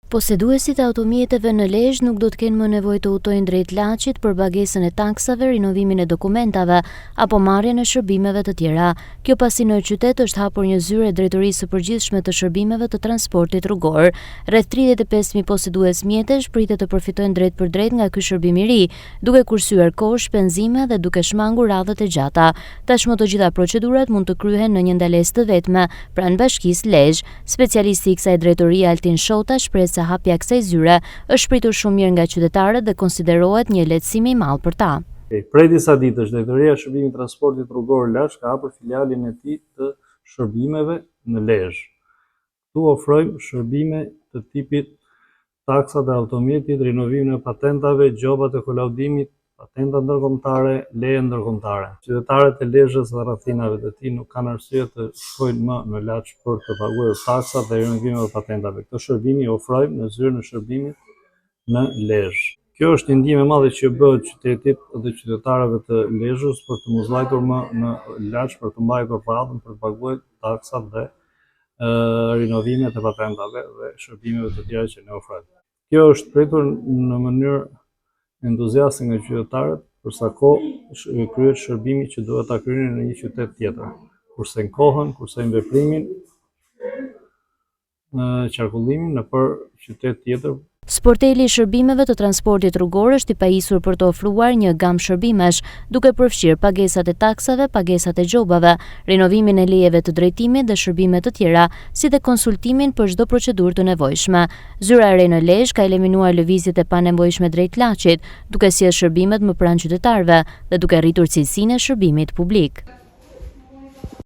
Poseduesit e automjeteve në Lezhë nuk do të kenë më nevojë të udhtojnë drejt Laçit për pagesën e taksave, rinovimin e dokumentave apo marrjen e shërbimeve të tjera. Kjo pasi në qytet është hapur një zyrë e Drejtorisë së Përgjithshme të Shërbimeve të Transportit Rrugor. Rreth 35.000 posedues mjetesh pritet të përfitojnë drejt për drejt nga ky shërbim i ri, duke kursyer kohë, shpenzime dhe duke shmangur radhët e gjata. Tashmë të gjitha procedurat mund të kryhen në një ndalesë të vetme pranë Bashkisë Lezhë. Specialisti i kësaj drejtorie Altin Shota shpreh se hapja e kësaj zyre është pritur shumë mirë nga qytetarët dhe konsiderohet një lehtësim i madh për ta. Prej disa ditësh, Drejtoria e Shërbimit të Transportit Rrugor Lezhë ka hapur filialin e tij të shërbimeve në Lezhë. Tu ofrojmë shërbime të tipit taksa dhe automjetit, rinovimin e patentave, gjobat e kolaudimit, patenta ndërkombëtare, leje ndërkombëtare. Qytetarët e Lezhës dhe rrethinave të tij nuk kanë arsye të shkojnë më në Laç për të paguar taksat dhe rinovimin e patentave. Këtë shërbim i ofrojmë në zyrën e shërbimit në Lezhë. Kjo është një ndihmë e madhe që bëhet qytetit dhe qytetarëve të Lezhës për të mos vajtur më në Laç për të mbajtur paratën për të paguar taksat dhe rinovimet e patentave dhe shërbimeve të tjera që ne ofrojmë. Kjo është pritur në mënyrë entuziaste nga qytetarët, për sa kohë kryhet shërbimi që duhet ta kryeni në një qytet tjetër, kurse në kohën, kurse në veprimin, qarkullimin nëpër qytet tjetër. Sporteli i shërbimeve të transportit rrugor është i pajisur për të ofruar një gamë shërbimesh, duke përfshirë pagesat e taksave, pagesat e gjobave, rinovimin e lejeve të drejtimit dhe shërbime të tjera, si dhe konsultimin për çdo procedurë të nevojshme. Zyra e re në Lezhë ka eliminuar lëvizjet e panevojshme drejt Laçit, duke sjellë shërbimet më pranë qytetarëve dhe duke rritur cilësinë e shërbimit publik.